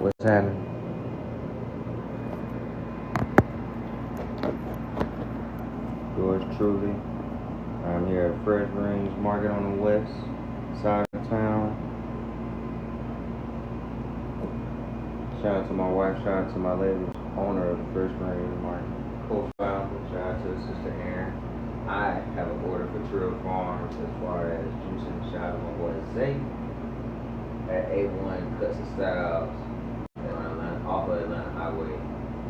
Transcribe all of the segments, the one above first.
What's happening? Yours truly. I'm here at Fresh Greens Market on the west side of town. Shout out to my wife, shout out to my lady, owner of the Fresh Greens Market, co-founder. Shout out to Sister Erin. I have an order for Trill Farms as far as juicing. Shout out to my boy Zay at A1 Cuts and Styles off of Atlanta Highway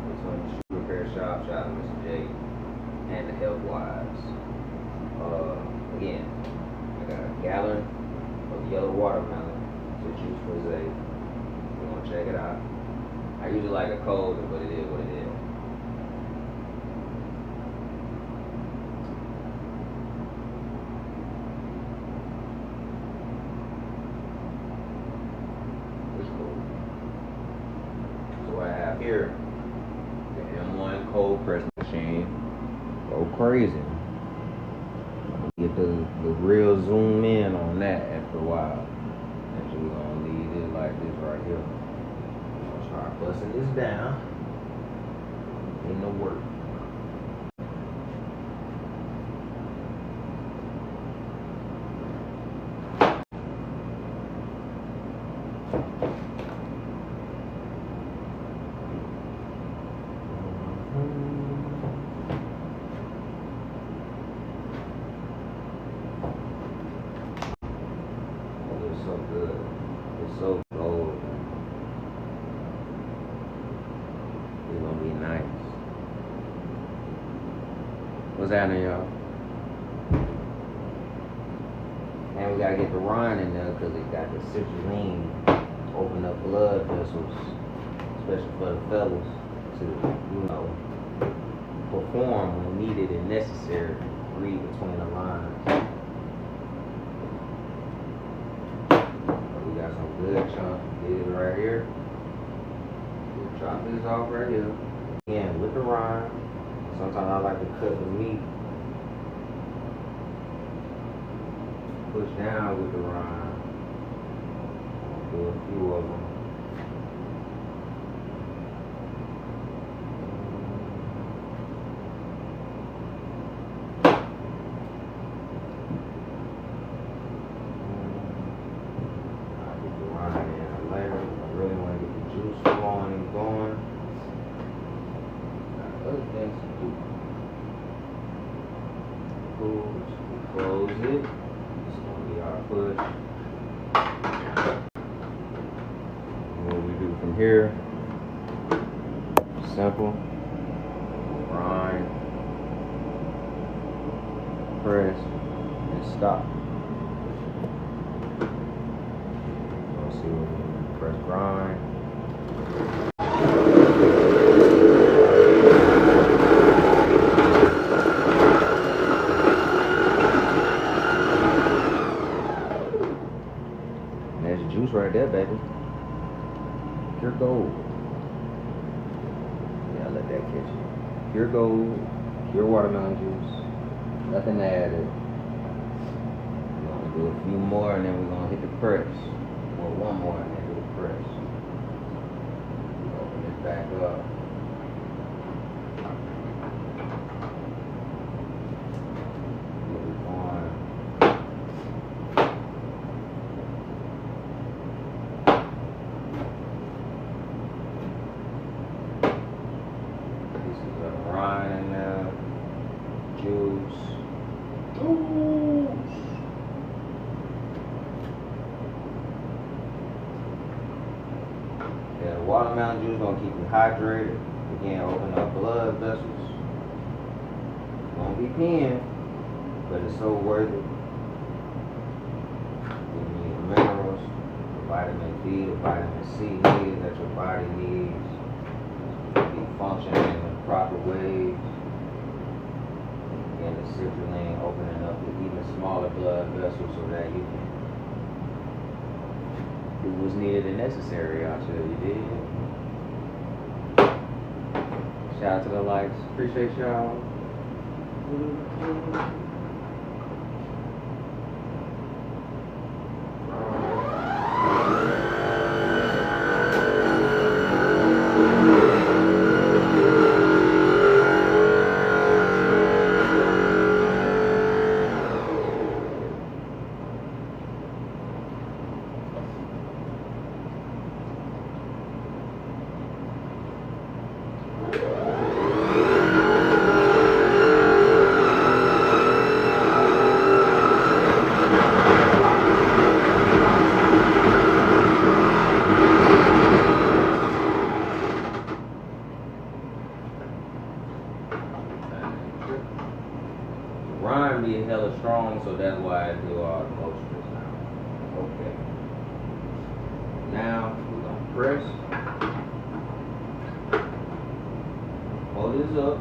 between the shoe repair shop. Shout out to Mr. J and the Health Wives. Again, I got a gallon of yellow watermelon to juice for Zay. You want to check it out? I usually like a cold, but it is what it is. It's cool. So I have here the M1 cold press machine. Go crazy. Get the real zoom in on that after a while. And so we're gonna leave it like this right here. I'm gonna start busting this down in the work. So good. It's so gold. It's gonna be nice. What's happening, y'all? And we gotta get the rind in there because it got the citrulline open up blood vessels, especially for the fellas to, perform when needed and necessary. Read between the lines. Got some good chunk. Get it right here. We'll chop this off right here. Again, with the rind. Sometimes I like to cut the meat. Push down with the rind. Do a few of them. Close it. It's gonna be our push. And what we do from here, simple. Grind, press, and stop. Let's see what we press grind. Juice right there, baby. Pure gold. Yeah, let that catch you. Pure gold, pure watermelon juice. Nothing added. We're gonna do a few more and then we're gonna hit the press. Or one more and then do the press. Open this back up. Yeah, watermelon juice gonna keep you hydrated. Again, open up blood vessels. Gonna be peeing, but it's so worth it. You need the minerals, the vitamin D, the vitamin C needs that your body needs to be functioning in the proper ways. Again, the citrulline opening up the even smaller blood vessels so that you can do what's needed and necessary out here, you did. Shout out to the likes. Appreciate y'all. rind be hella strong, so that's why I do all the motions now. Okay. Now we're gonna press. Hold this up.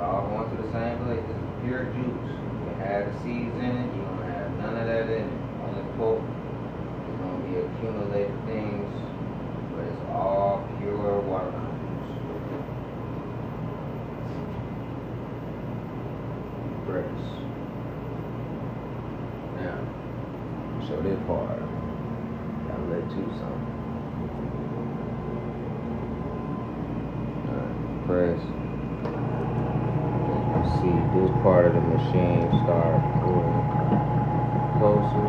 All going to the same place. This is pure juice. You can have the seeds in it. You don't have none of that in it. On the pulp, it's gonna be accumulated things, but it's all pure watermelon juice. Press. Now, show this part. Gotta let you some. Press. See this part of the machine start moving closer.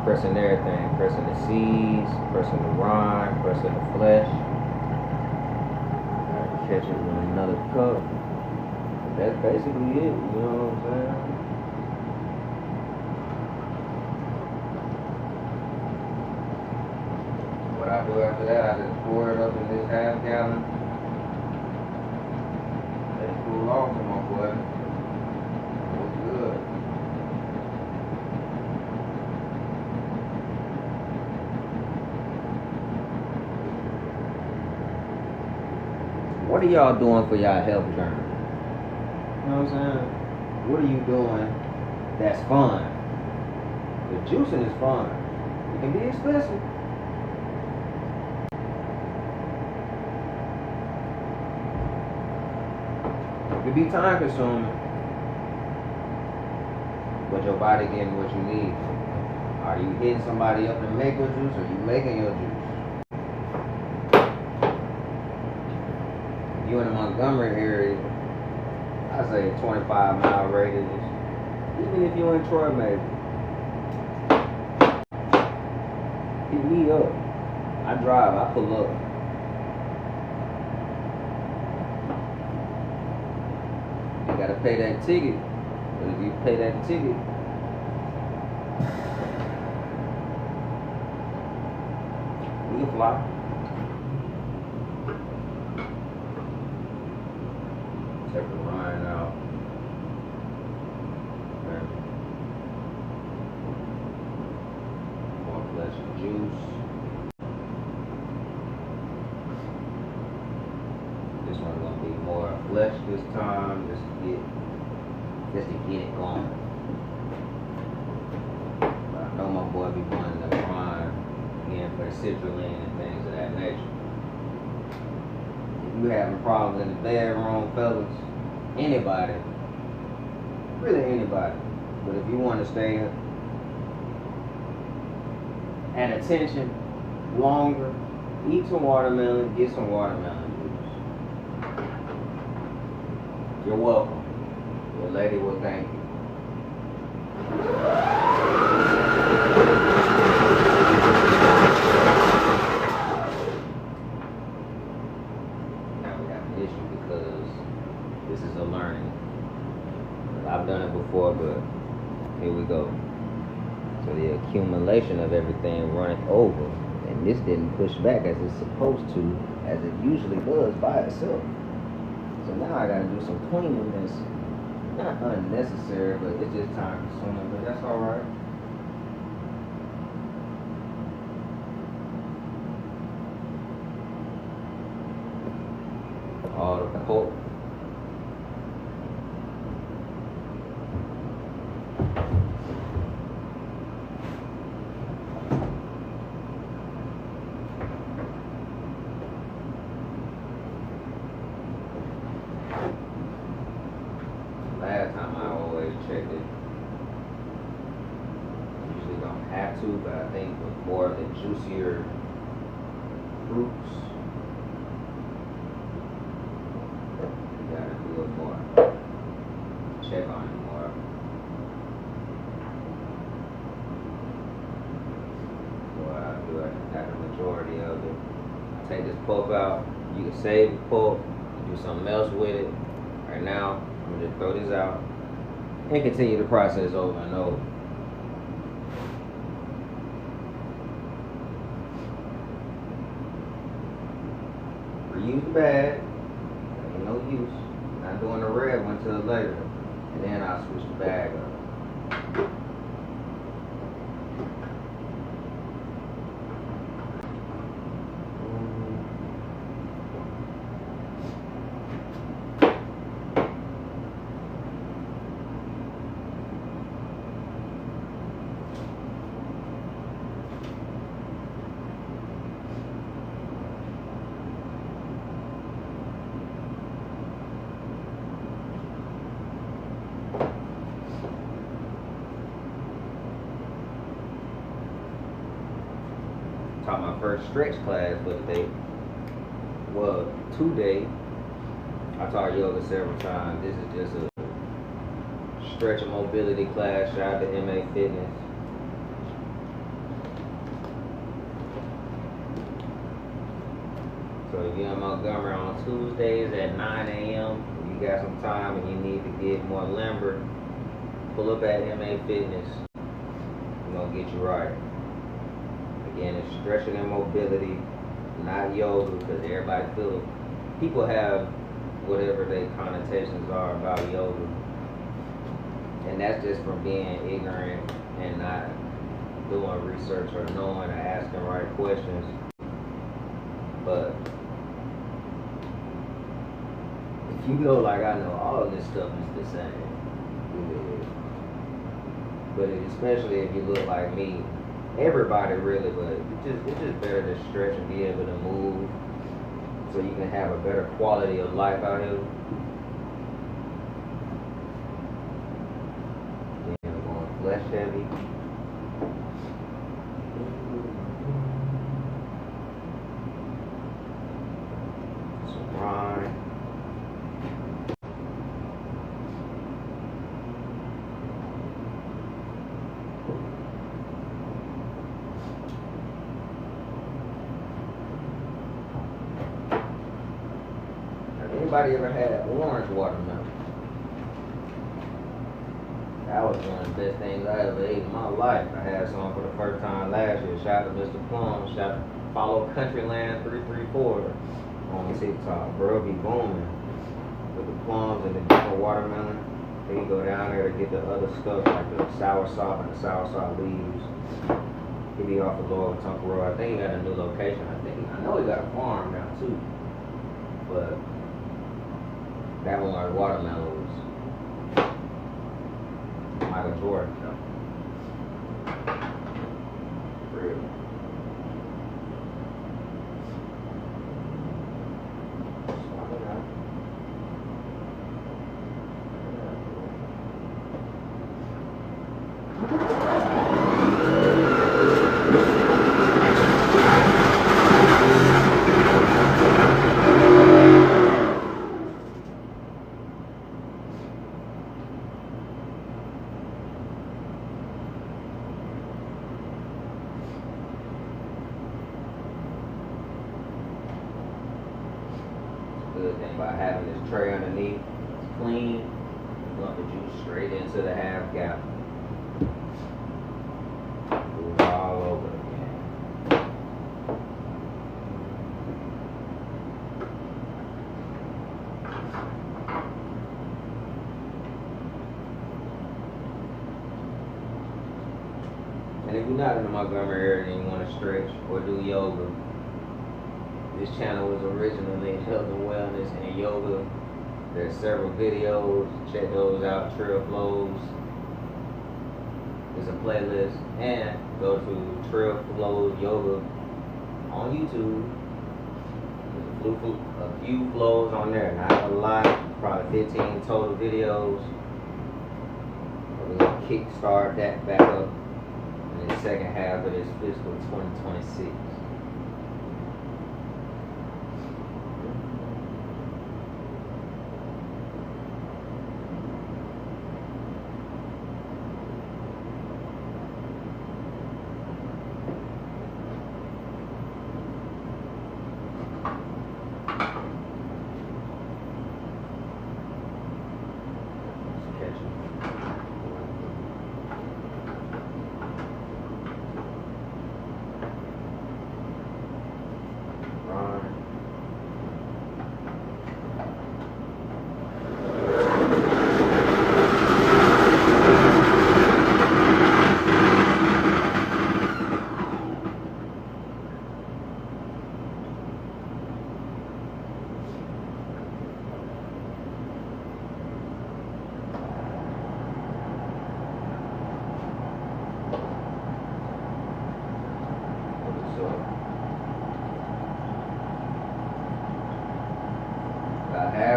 Pressing everything, pressing the seeds, pressing the rind, pressing the flesh. Catch it with another cup. That's basically it, you know what I'm saying? What I do after that, I just pour it up in this half gallon. Let it cool off, my boy. Looks good. What are y'all doing for y'all health journey? You know what I'm saying? What are you doing that's fun? The juicing is fun. It can be expensive. It can be time consuming. But your body getting what you need. Are you hitting somebody up to make your juice, or you making your juice? You in the Montgomery area, I say 25-mile radius. Even if you in Troy, maybe. Hit me up. I drive, I pull up. You gotta pay that ticket. But if you pay that ticket, we can fly. Take the rind out. Okay. More flesh and juice. This one's gonna be more flesh this time, just to get it going. But I know my boy be wanting the rind again for the citrulline and things of that nature. If you having problems in the bedroom, fellas, anybody, really anybody, but if you want to stay at attention longer, eat some watermelon, get some watermelon juice. You're welcome. Your lady will thank you. Now we have an issue because this is a learning. I've done it before, but here we go. So the accumulation of everything running over, and this didn't push back as it's supposed to, as it usually does by itself. So now I gotta do some cleaning that's not unnecessary, but it's just time consuming, but that's alright. All the pulp. Last time I always checked it. Usually don't have to, but I think with more of the juicier fruits, you gotta do it more. Check on it more. So what I do, I got the majority of it. I take this pulp out. You can save the pulp, do something else with it. Right now, I'm gonna just throw this out and continue the process over and over. Reuse the bag. use. Not doing the red one till later. And then I'll switch the bag up. Taught my first stretch class for the day. Well, today, I taught yoga several times. This is just a stretch and mobility class. Shout out to MA Fitness. So if you're in Montgomery on Tuesdays at 9 a.m., if you got some time and you need to get more limber, pull up at MA Fitness. We're going to get you right. Again, it's stretching and mobility, not yoga, because everybody feels people have whatever their connotations are about yoga. And that's just from being ignorant and not doing research or knowing or asking right questions. But if you go like, I know all of this stuff is the same. But especially if you look like me, everybody really, but it's just better to stretch and be able to move so you can have a better quality of life out here. Then I'm going flesh heavy. Some rind. Anybody ever had orange watermelon? That was one of the best things I ever ate in my life. I had some for the first time last year. Shout out to Mr. Plum. Shout out to Follow Countryland 334 on TikTok. Bro, be booming with the plums and the different watermelon. Then you go down there to get the other stuff like the sour salt and the sour salt leaves. He be off the Lower Wetumpka Road. I think he got a new location. I know he got a farm now too. But that one, like watermelon, was Michael Jordan. Real. Good thing about having this tray underneath, it's clean. You dump the juice straight into the half gallon. Move all over again. And if you're not in the Montgomery area and you want to stretch or do yoga, this channel was originally health and wellness and yoga. There's several videos. Check those out. Trail Flows. There's a playlist. And go to Trail Flows Yoga on YouTube. There's a few flows on there. Not a lot. Probably 15 total videos. We're going to kickstart that back up in the second half of this fiscal 2026.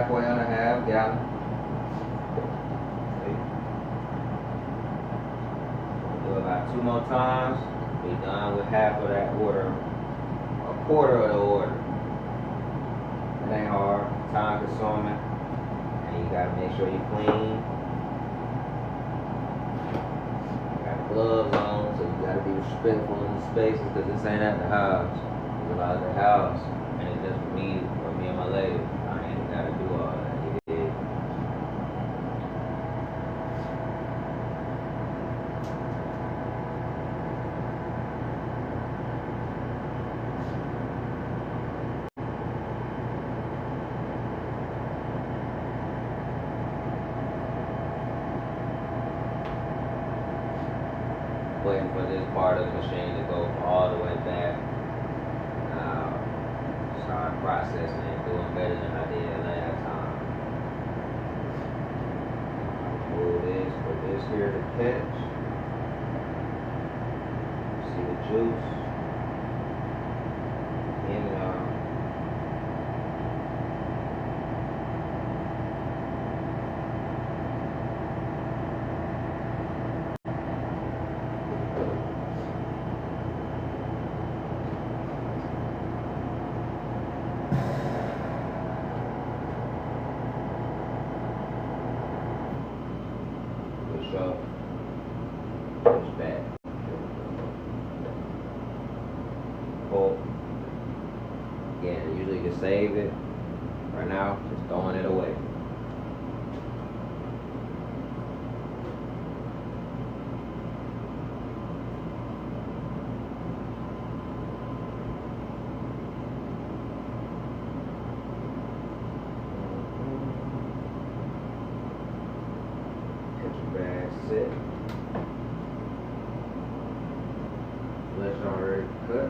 halfway on a half gallon. Do about 2 more times. Be done with half of that order, a quarter of the order. It ain't hard, time consuming, and you gotta make sure you clean. You got gloves on, so you gotta be respectful in the spaces, because this ain't at the house. It's about the house, and it's just for me and my lady. I ain't gotta do all that. Waiting for this part of the machine to go all the way back. Start processing and doing better than I did last time. Move this, put this here to catch. See the juice. Push back. Pull. Again, usually you can save it. Right now, just throwing it away. Sit. Flesh already cut.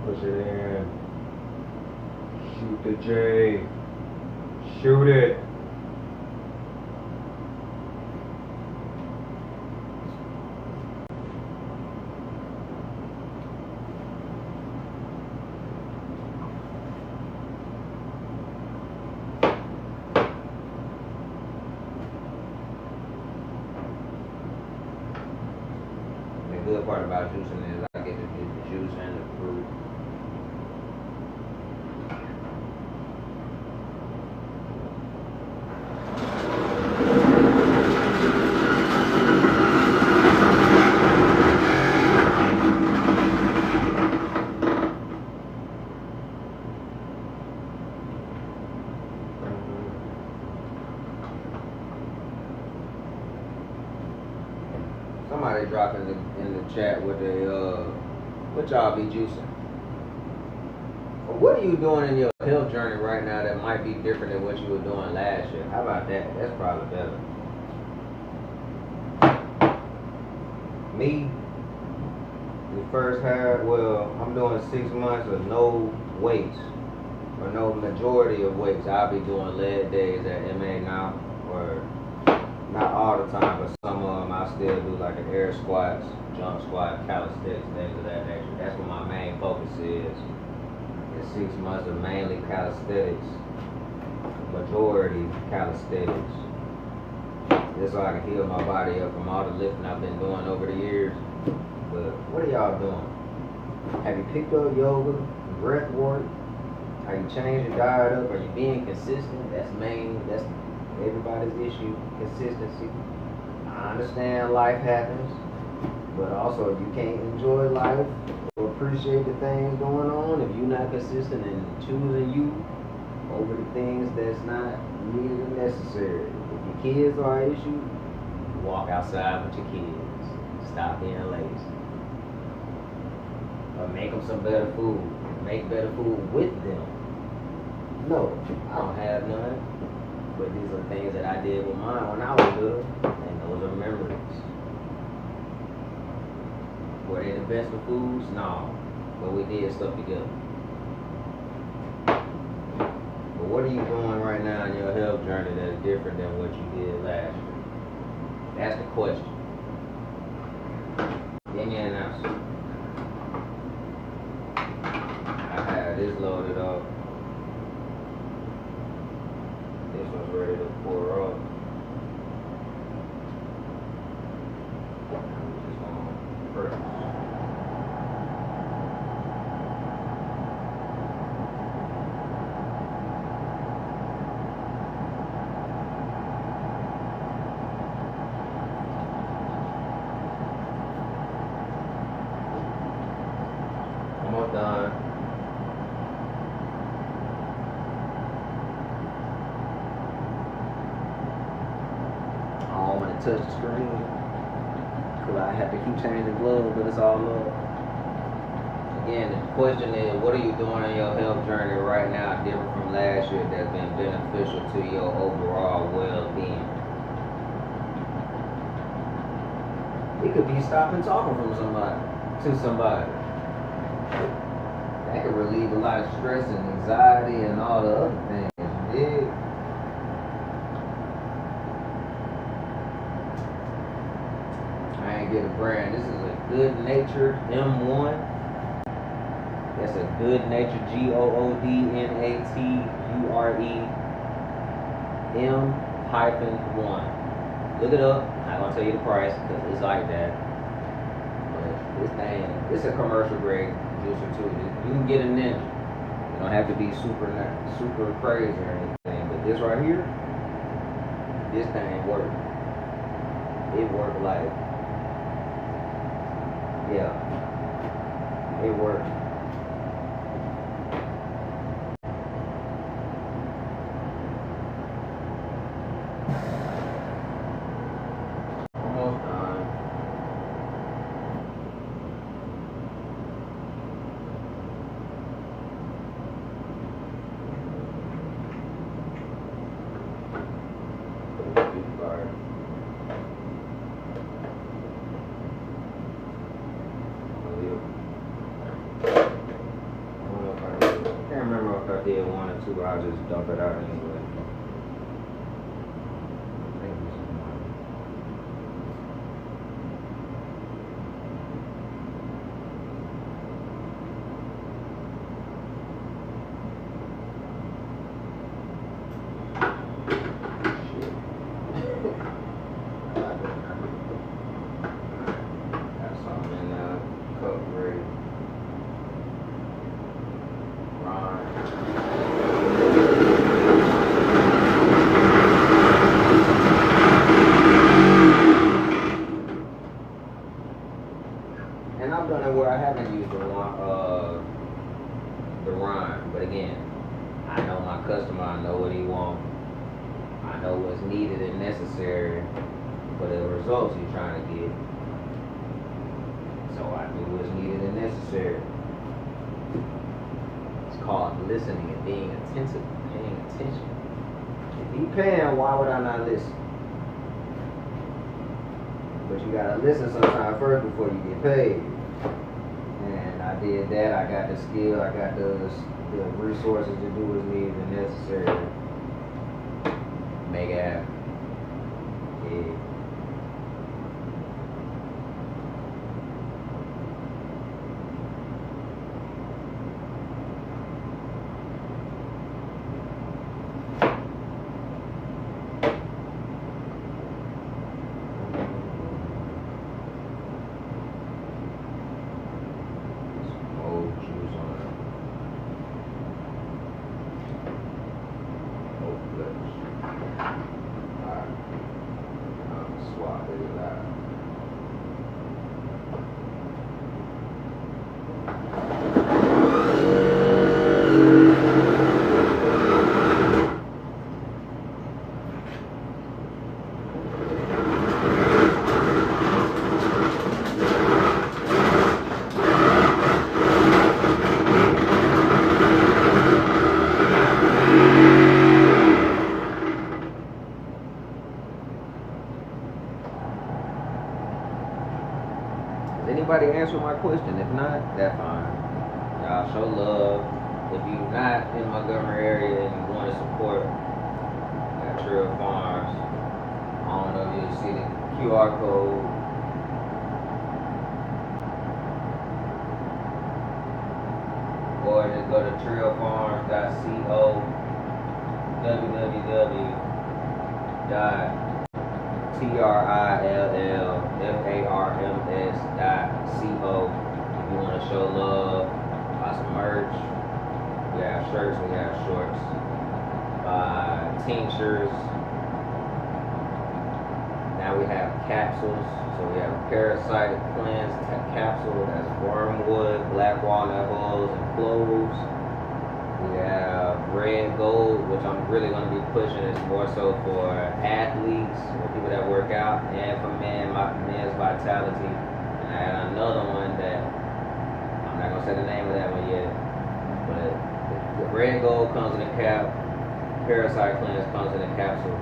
Push it in. Shoot the J. Shoot it. The good part about juicing is I get to get the juice and the fruit. Somebody drop in the chat with what y'all be juicing. Well, what are you doing in your health journey right now that might be different than what you were doing last year? How about that? That's probably better. Me, the first half, well, I'm doing 6 months of no weights, or no majority of weights. I'll be doing leg days at MA now, or not all the time, but some of them I still do, like an air squats, jump squat, calisthenics, things of that nature. That's what my main focus is. It's 6 months of mainly calisthenics, majority calisthenics. Just so I can heal my body up from all the lifting I've been doing over the years. But what are y'all doing? Have you picked up yoga, breath work? Are you changing your diet up? Are you being consistent? That's everybody's issue, consistency. I understand life happens, but also you can't enjoy life or appreciate the things going on if you're not consistent in choosing you over the things that's not needed and necessary. If your kids are an issue, walk outside with your kids. Stop being lazy. Or make them some better food. Make better food with them. No, I don't have none. But these are things that I did with mine when I was little, and those are memories. Were they the best of foods? No. but we did stuff together. But what are you doing right now in your health journey that's different than what you did last year? That's the question. Give me an answer. I have this loaded up. This one's ready to pour up. I'm just gonna press. Almost done. I don't want to touch the screen because I have to keep changing gloves, but it's all love. Again, the question is, what are you doing in your health journey right now different from last year that's been beneficial to your overall well-being? It could be stopping talking from somebody to somebody. That could relieve a lot of stress and anxiety and all the other things. Yeah. I ain't get a brand. This is a Good Natured M1. That's a Good Natured GOODNATURE M-1. Look it up. I'm not gonna tell you the price because it's like that. But this thing, it's a commercial grade juicer too. You can get a Ninja. You don't have to be super crazy or anything. But this right here, this thing works. It works like, yeah, it works. Almost done. Sorry. I can't remember if I did one or two, but I'll just dump it out anyway. Thank you so much. Got something in the cup ready. And I've done it where I haven't used the rhyme, but again, I know my customer, I know what he wants, I know what's needed and necessary for the results he's trying to get. So I do what's needed and necessary. It's called listening and being attentive, paying attention. If you paying, why would I not listen? But you gotta listen sometime first before you get paid. And I did that. I got the skill. I got the resources to do what's needed and necessary. Make it happen. Yeah. Anybody answer my question? If not, that's fine. Y'all show love. If you're not in Montgomery area and you want to support that Trail Farms, I don't know if you see the QR code. Or just go to trailfarms.co, www.trillfarms.co. If you want to show love, buy some merch. We have shirts, we have shorts, tinctures. Now we have capsules. So we have parasite cleanse capsule, that's wormwood, black walnut hulls, and cloves. We have red gold, which I'm really going to be pushing. It's more so for athletes, for people that work out, and for men's vitality. And I had another one that I'm not going to say the name of that one yet, but the red gold comes in a cap, parasite cleanse comes in a capsule,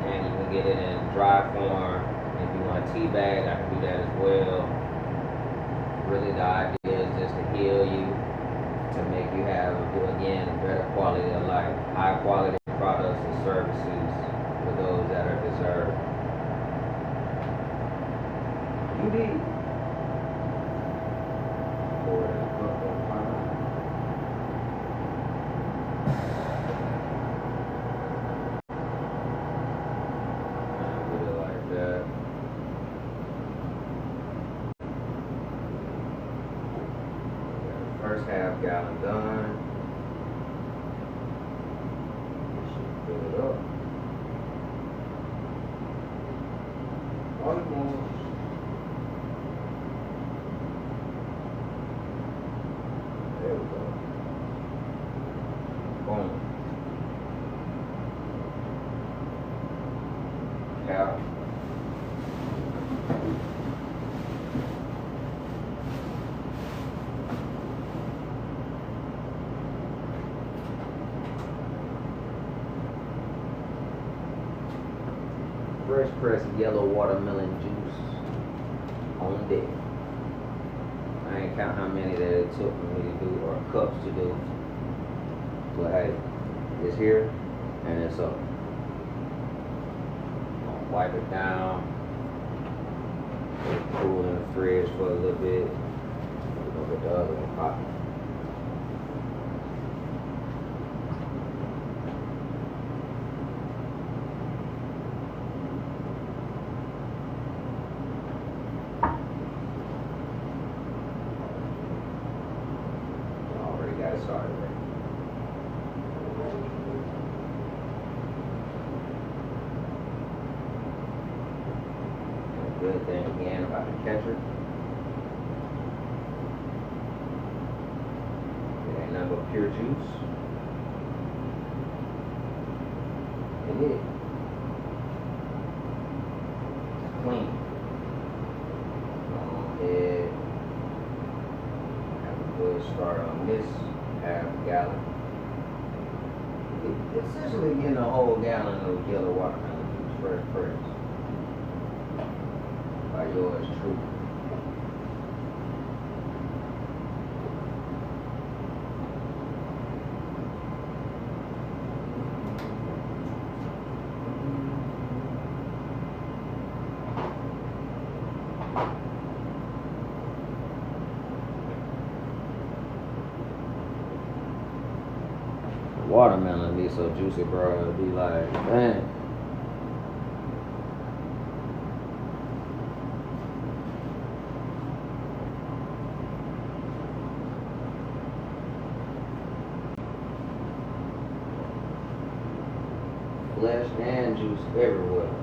and you can get it in dry form. If you want a tea bag, I can do that as well. Really, the idea is just to heal you, to make you have, again, better quality of life, high quality products and services for those that are deserved. You need first half gallon done. Fill it up. Almost. There we go. Boom. Cap. Fresh pressed yellow watermelon juice on deck. I ain't count how many that it took for me to do, or cups to do. But hey, it's here and it's up. I'll wipe it down. Let it cool in the fridge for a little bit. We'll get the other one popping. Got it started there. Good thing again about the catcher. It ain't nothing but pure juice. And it is clean. Go ahead. Have a good start on this half gallon. Essentially getting a whole gallon of yellow watermelon juice, fresh pressed. By yours truly. Watermelon be so juicy, bro. It'll be like, man. Flesh and juice everywhere.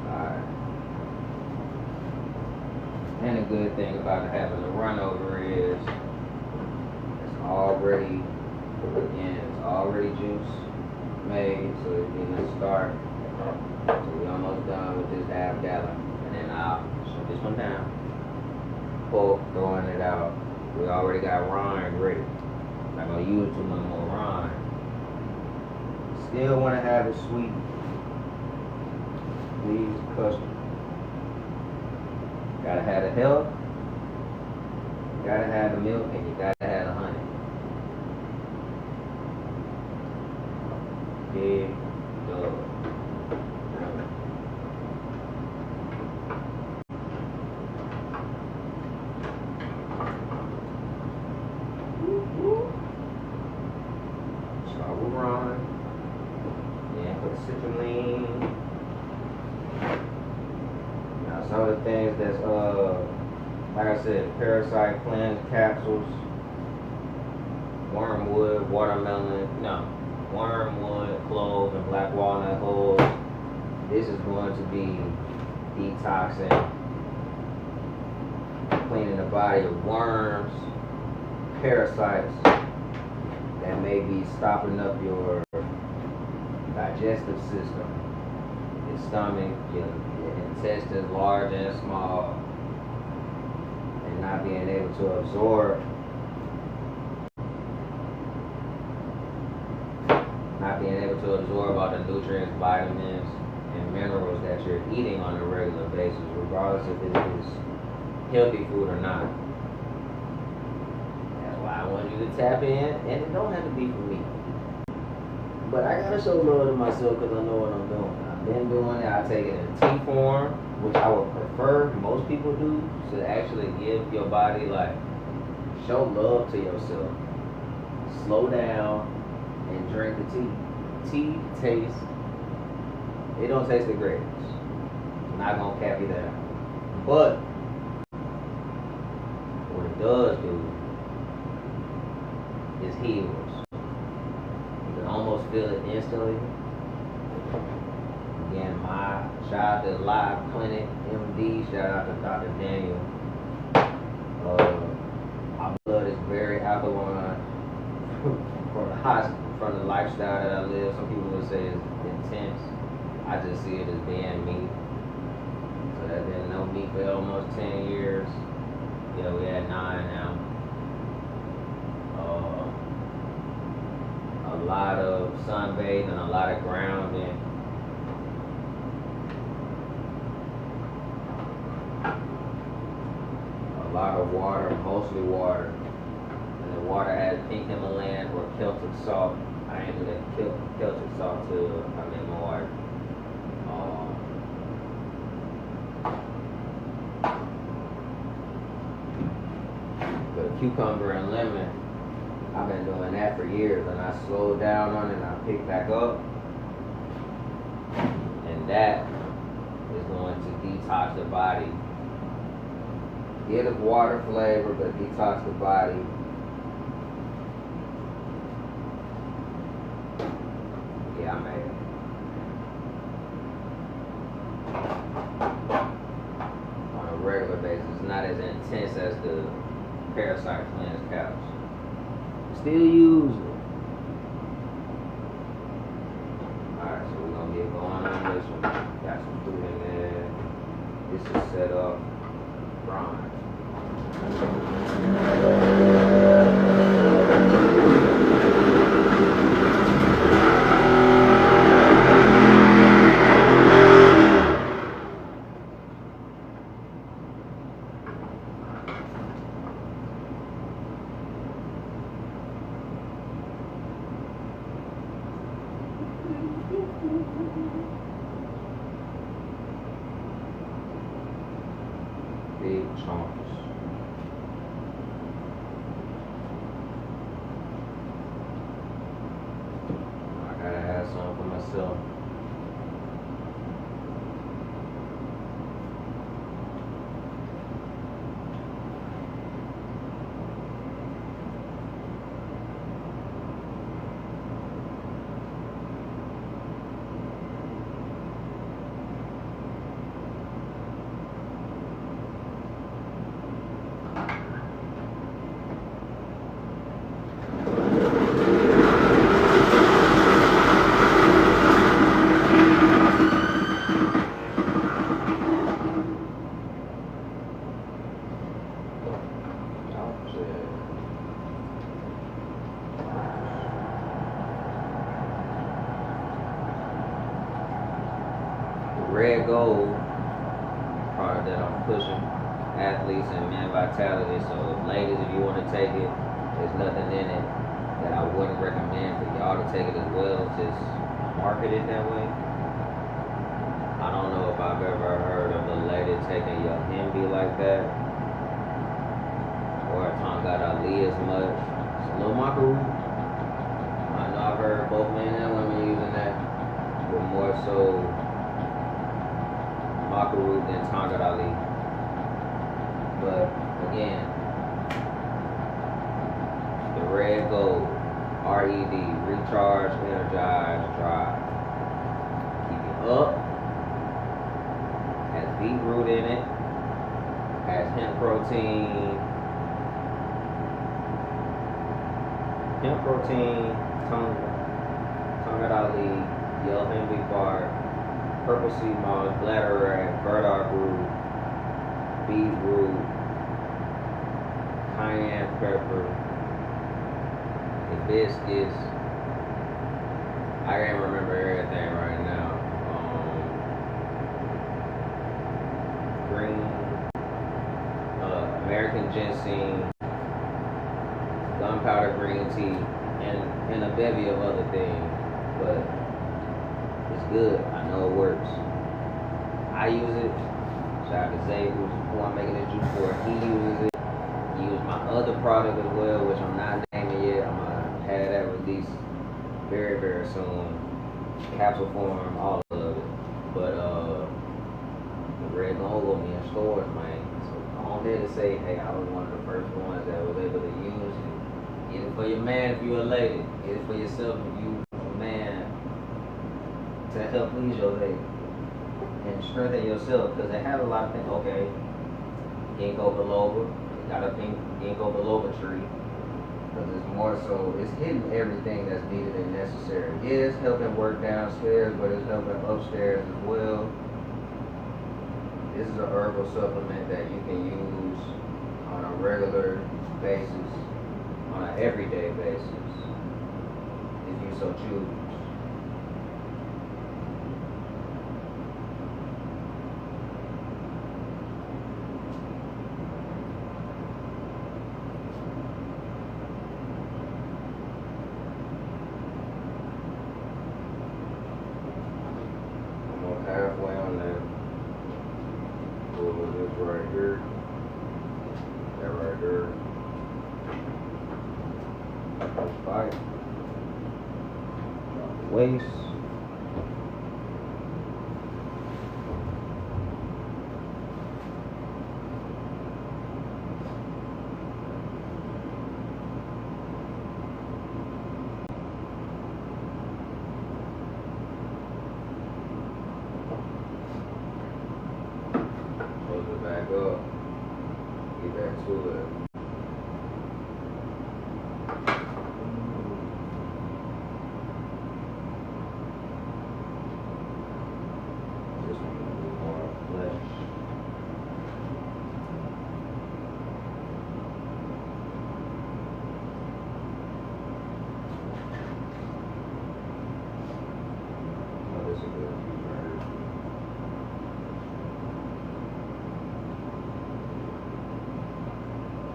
Alright. And the good thing about having the run over is it's already juice made, so it's getting a start. So we're almost done with this half gallon. And then I'll shut this one down. Throwing it out. We already got rind ready. Not gonna use too much more rind. Still want to have it sweet. Please, custard. Gotta have the health, you gotta have the milk, and you gotta have the honey. Big dog. Start with Ron. Then put citrulline. Now some of the things that's like I said, parasite cleanse capsules, wormwood, wormwood, clove, and black walnut hulls. This is going to be detoxing, cleaning the body of worms, parasites that may be stopping up your digestive system, your stomach, your intestines, large and small, and not being able to absorb all the nutrients, vitamins, and minerals that you're eating on a regular basis, regardless if it is healthy food or not. That's why I want you to tap in, and it don't have to be for me. But I gotta show love to myself because I know what I'm doing. I've been doing it. I take it in tea form, which I would prefer most people do, to actually give your body, like, show love to yourself. Slow down and drink the tea. Tea tastes, it don't taste the greatest. I'm not gonna cap you down. But what it does do is heals. You can almost feel it instantly. Again, my shout out to Live Clinic MD, shout out to Dr. Daniel. My blood is very alkaline from the lifestyle that I live. Some people would say it's intense. I just see it as being me. So I've been no meat for almost 10 years. Yeah, we at 9 now. A lot of sunbathing, a lot of grounding. A lot of water, mostly water. And the water has pink Himalayan or Celtic salt. I ain't do that Celtic salt till I made my water. The cucumber and lemon, I've been doing that for years, and I slowed down on it and I picked back up. And that is going to detox the body. Get a water flavor, but detox the body. Yeah, I made it. On a regular basis. It's not as intense as the parasite cleanse caps. Still use it. Alright, so we're gonna get going on this one. Got some food in there. This is set up brine. Big chunks. I gotta have some for myself. Red gold product that I'm pushing. athletes and men vitality. So, ladies, if you want to take it, there's nothing in it that I wouldn't recommend for y'all to take it as well. Just market it that way. I don't know if I've ever heard of a lady taking your Hemby like that, or Tonga Ali as much. It's a little mockery. I know I've heard both men and women using that, but more so Makaru than Tonga Ali. But again, the red gold, RED, recharge, energize, drive. Keep it up. Has beetroot in it. Has hemp protein. Tonga Ali, yellow Hemby bark, purple sea moss, bladderwrack, burdock root, beetroot, cayenne pepper, hibiscus. I can't remember everything right now. Green, American ginseng, gunpowder green tea, and a bevy of other things. But it's good. I know it works. I use it. Shout out to Zay, who I'm making this juice for. He uses it. He uses my other product as well, which I'm not naming yet. I'm gonna have that released very, very soon. Capsule form, all of it. But the red gold will be in stores, man. So I'm here to say, hey, I was one of the first ones that was able to use it. Get it for your man if you're a lady. Get it for yourself if you a man, to help please your lady and strengthen yourself, because they have a lot of things. Okay, ginkgo biloba, got a ginkgo biloba tree, because it's more so, it's hitting everything that's needed and necessary. Yeah, it's helping work downstairs, but it's helping upstairs as well. This is a herbal supplement that you can use on a regular basis, on an everyday basis, if you so choose. Halfway on that. Pull this right here. That right there. Push back. Drop the waist. Back up, get back to it. This one will be more flesh. Oh, this is good.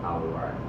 All right.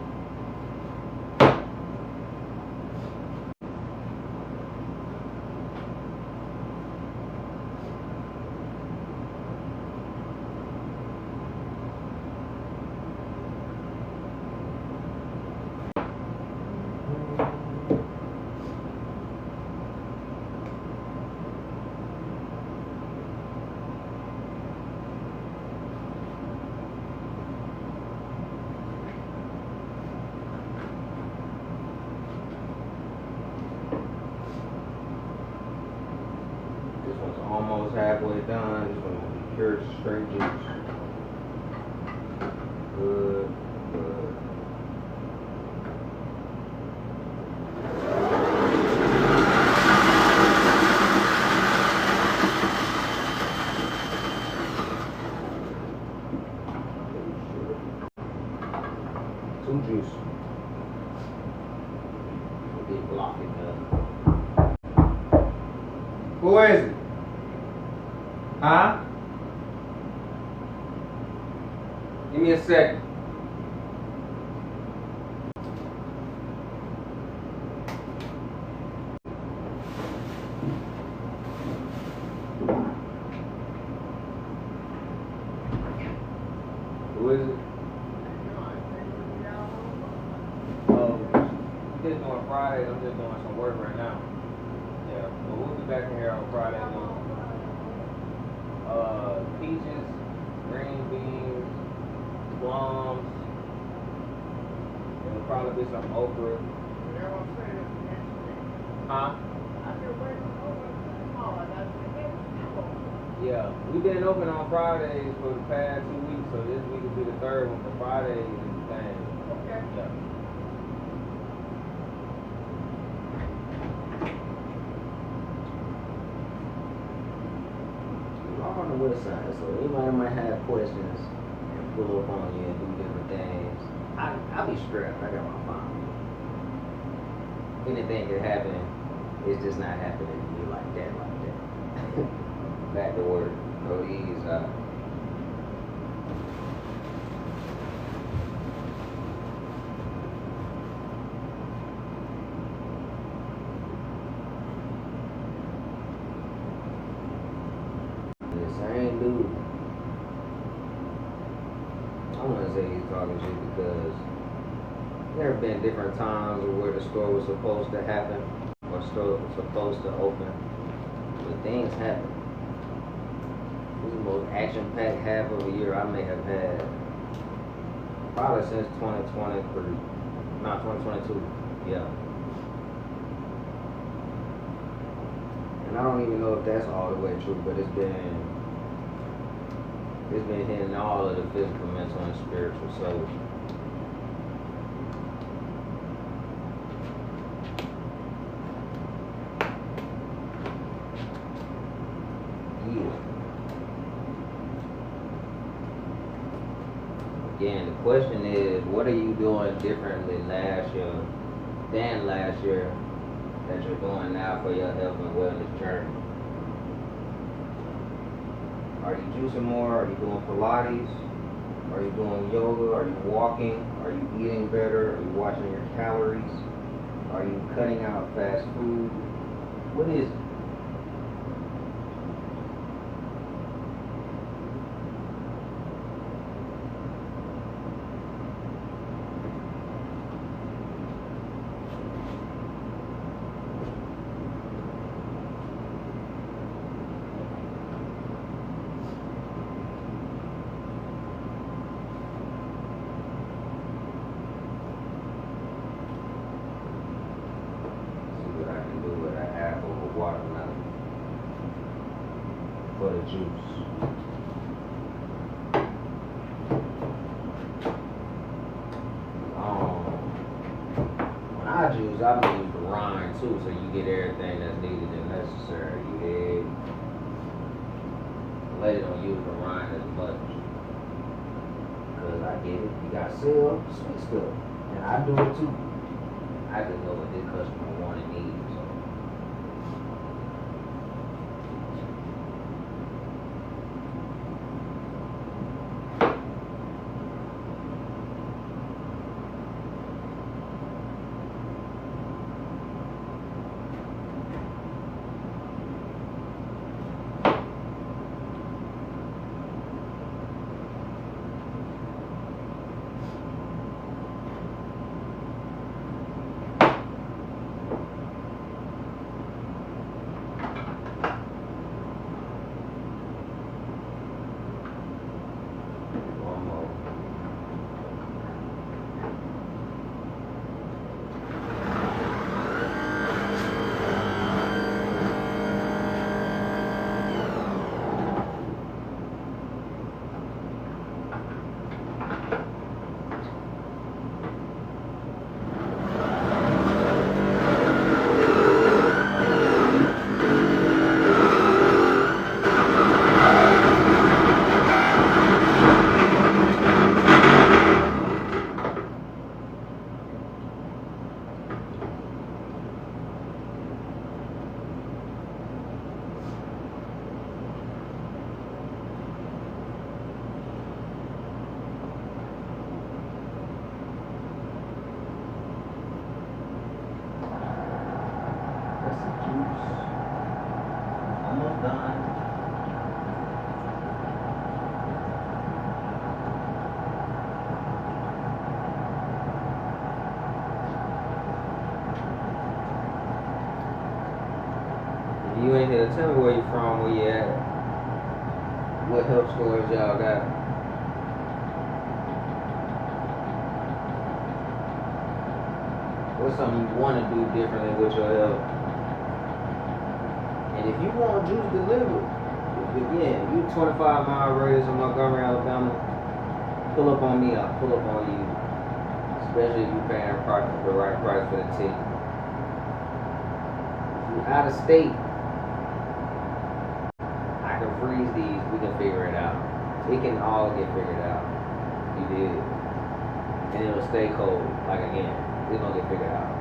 Almost halfway done. Just gonna be pure straight juice. Good, good. Some juice. Big block it up. Who is it? Huh? Give me a second. Who is it? Oh, we just doing Fridays. I'm just doing some work right now. Yeah, but we'll be back in here on Friday. Peaches, green beans, plums. There'll probably be some okra. Huh? Yeah, we've been open on Fridays for the past 2 weeks, so this week will be the third one. For Fridays is the thing. Okay. Yeah. I'm on the west side, so anybody might have questions and pull up on you and do different things. I'll be strapped. I got my phone. Anything could happen. It's just not happening to me like that. Back to work. Go ease out. The same dude. I want to say he's talking shit because there have been different times where the store was supposed to happen or store was supposed to open, but things happen. This is the most action-packed half of a year I may have had probably since 2023. Not 2022. Yeah. And I don't even know if that's all the way true, but it's been hitting all of the physical, mental, and spiritual souls. Yeah. Again, the question is, what are you doing differently than last year that you're doing now for your health and wellness journey? Are you juicing more? Are you doing Pilates? Are you doing yoga? Are you walking? Are you eating better? Are you watching your calories? Are you cutting out fast food? What is it? Watermelon for the juice. When I juice, I use the rind too, so you get everything that's needed and necessary. You dig? Lady don't use the rind as much, cause I get it. You got sell sweet stuff, and I do it too. I just know what this customer want and needs. in here. Tell me where you from, where you at. What health scores y'all got? What's something you want to do differently with your health? And if you want juice delivered, again, you 25-mile radius of Montgomery, Alabama, pull up on me, I'll pull up on you. Especially if you're paying the right price for the ticket. If you're out of state, I can freeze these, we can figure it out. It can all get figured out. You did. And it'll stay cold, like again, it's gonna get figured out.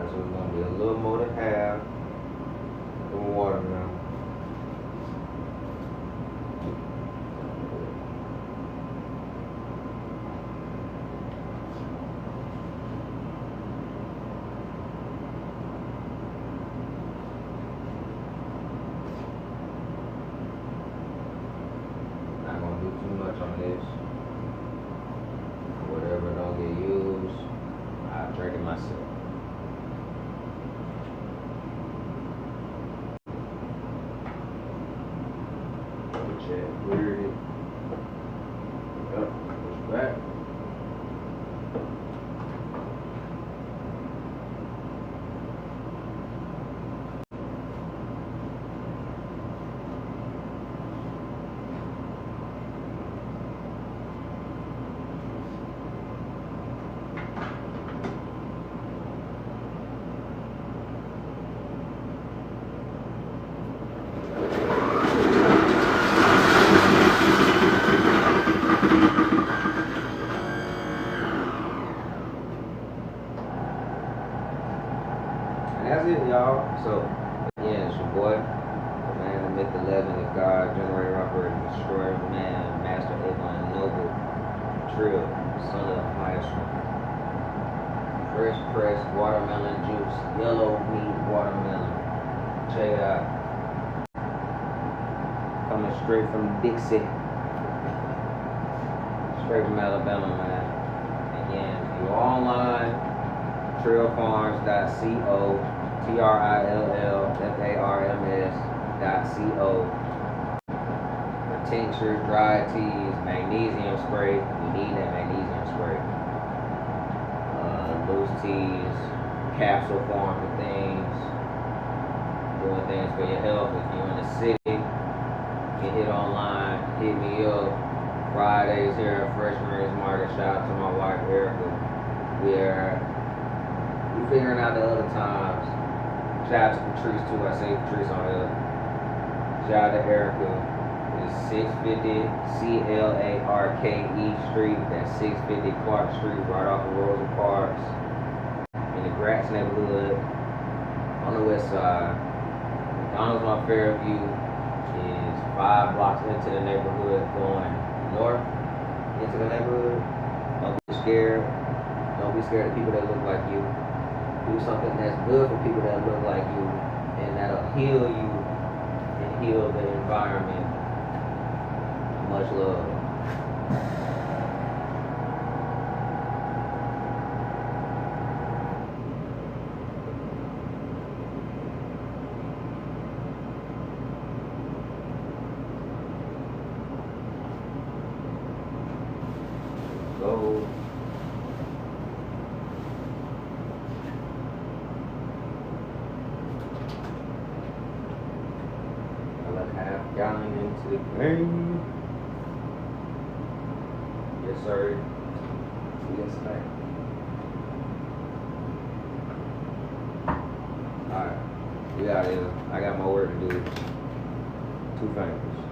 So it's gonna be a little more than half of watermelon. Not gonna do too much on this. Whatever don't get used, I'll drink it myself. Check, cleared it. Yep, push back. And that's it, y'all. So, again, it's your boy, the man, the myth, the legend, the God, generator, operator, destroyer, man, master, Avon, noble, trill, son of Maestro. Fresh pressed watermelon juice, yellow meat watermelon. Check it out. Coming straight from Dixie. Straight from Alabama, man. Again, if you're online, trillfarms.co, trillfarms.co. For tincture, dry teas, magnesium spray. We need that magnesium spray. Loose teas, capsule form of things. Doing things for your health. If you're in the city, you can hit online, hit me up. Fridays here at Fresh Marines Market. Shout out to my wife Erica. We're figuring out the other times. Shout out to Patrice too. I say Patrice on here. Shout out to Erica. It's 650 CLARKE Street. That's 650 Clark Street, right off of Rosa Parks. In the Gratz neighborhood. On the west side. McDonald's on Fairview is 5 blocks into the neighborhood going north into the neighborhood. Don't be scared. Don't be scared of people that look like you. Do something that's good for people that look like you, and that'll heal you and heal the environment. Much love. to the game. Yes, sir. Yes, sir. Alright, we out here. I got my work to do. 2 fingers.